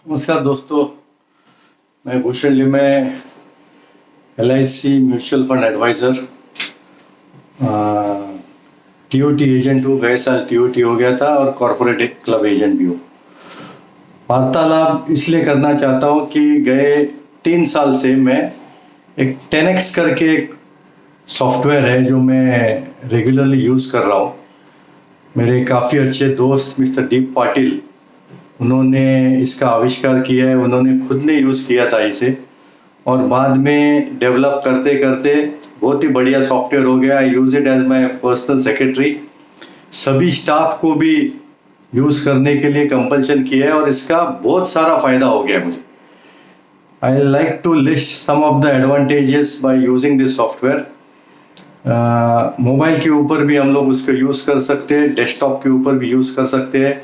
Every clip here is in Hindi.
नमस्कार दोस्तों, मैं Bhushan Limaye, LIC mutual fund advisor, TOT agent हूँ। गए साल TOT हो गया था और कॉरपोरेट क्लब एजेंट भी हूँ। वार्तालाप इसलिए करना चाहता हूँ कि गए 3 साल से मैं एक 10x करके एक सॉफ्टवेयर है जो मैं रेगुलरली यूज़ कर रहा हूँ। मेरे काफ़ी अच्छे दोस्त मिस्टर दीप पाटिल, उन्होंने इसका आविष्कार किया है। उन्होंने खुद ने यूज़ किया था इसे और बाद में डेवलप करते करते बहुत ही बढ़िया सॉफ्टवेयर हो गया। I use it as my personal secretary. सभी स्टाफ को भी यूज़ करने के लिए कंपल्शन किया है और इसका बहुत सारा फ़ायदा हो गया मुझे। I like to list some of the advantages by using this software. Mobile के ऊपर भी हम लोग उसको यूज़ कर सकते हैं, डेस्कटॉप के ऊपर भी यूज़ कर सकते हैं।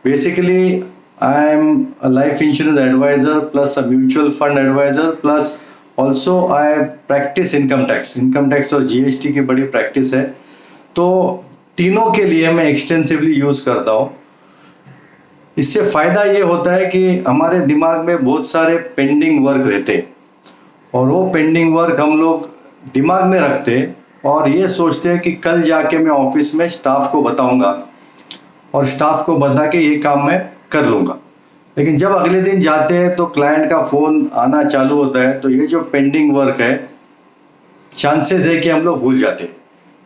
Basically I am a life insurance advisor plus a mutual fund advisor plus also I practice income tax और GST की बड़ी प्रैक्टिस है। तो तीनों के लिए मैं एक्सटेंसिवली यूज़ करता हूँ। इससे फ़ायदा ये होता है कि हमारे दिमाग में बहुत सारे पेंडिंग वर्क रहते हैं और वो पेंडिंग वर्क हम लोग दिमाग में रखते हैं और ये सोचते हैं कि कल जाके मैं ऑफिस में स्टाफ को बताऊंगा और स्टाफ को बता के ये काम मैं कर लूँगा। लेकिन जब अगले दिन जाते हैं तो क्लाइंट का फ़ोन आना चालू होता है, तो ये जो पेंडिंग वर्क है चांसेस है कि हम लोग भूल जाते हैं।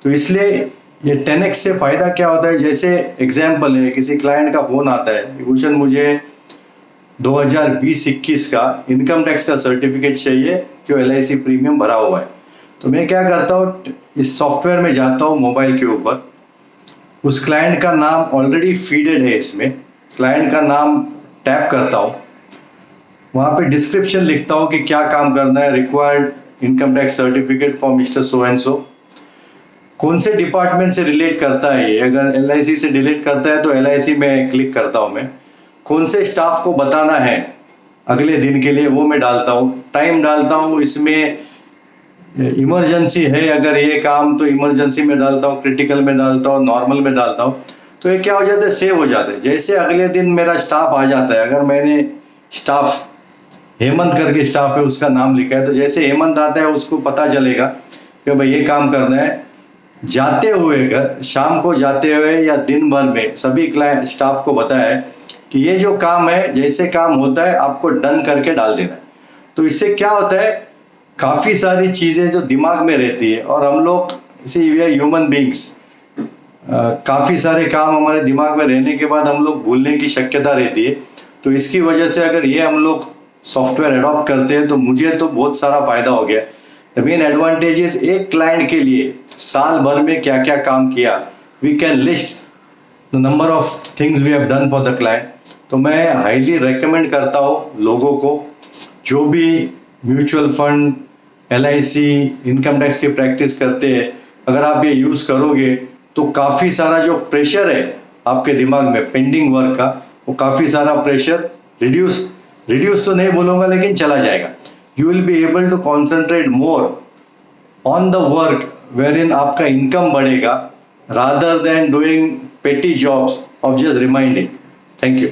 तो इसलिए ये 10x से फ़ायदा क्या होता है, जैसे एग्जाम्पल है, किसी क्लाइंट का फ़ोन आता है, भूषण मुझे 2020-21 का इनकम टैक्स का सर्टिफिकेट चाहिए जो LIC प्रीमियम भरा हुआ है। तो मैं क्या करता हूँ, इस सॉफ्टवेयर में जाता हूँ मोबाइल के ऊपर, उस क्लाइंट का नाम ऑलरेडी फीडेड है, इसमें क्लाइंट का नाम टैप करता हूँ, वहाँ पे डिस्क्रिप्शन लिखता हूँ कि क्या काम करना है। Required income tax certificate for mister so and so, कौन से डिपार्टमेंट से रिलेट करता है ये। अगर LIC से रिलेट करता है तो LIC में क्लिक करता हूँ मैं। कौन से स्टाफ को बताना है अगले दिन के लिए वो मैं डालता हूँ, टाइम डालता हूँ। इसमें इमरजेंसी है अगर ये काम तो इमरजेंसी में डालता हूँ, क्रिटिकल में डालता हूँ, नॉर्मल में डालता हूँ। तो ये क्या हो जाता है, सेव हो जाता है। जैसे अगले दिन मेरा स्टाफ आ जाता है, अगर मैंने स्टाफ हेमंत करके स्टाफ है उसका नाम लिखा है, तो जैसे हेमंत आता है उसको पता चलेगा कि भाई ये काम करना है। जाते हुए घर शाम को जाते हुए या दिन भर में सभी क्लाइंट स्टाफ को बताया है कि ये जो काम है, जैसे काम होता है आपको डन करके डाल देना है। तो इससे क्या होता है, काफ़ी सारी चीज़ें जो दिमाग में रहती है, और हम लोग सी वी आर ह्यूमन बींग्स, काफ़ी सारे काम हमारे दिमाग में रहने के बाद हम लोग भूलने की शक्यता रहती है। तो इसकी वजह से अगर ये हम लोग सॉफ्टवेयर अडॉप्ट करते हैं तो मुझे तो बहुत सारा फ़ायदा हो गया। द मेन एडवांटेजेस, एक क्लाइंट के लिए साल भर में क्या क्या काम किया, we can list the number of things we have done for the client. तो मैं हाईली रेकमेंड करता हूँ लोगों को, जो भी mutual fund LIC income tax की प्रैक्टिस करते हैं, अगर आप ये यूज़ करोगे तो काफ़ी सारा जो प्रेशर है आपके दिमाग में पेंडिंग वर्क का, वो काफ़ी सारा प्रेशर रिड्यूस तो नहीं बोलूँगा लेकिन चला जाएगा। You will be able to concentrate more on the work where in आपका इनकम बढ़ेगा, rather than doing petty jobs of just reminding. Thank you.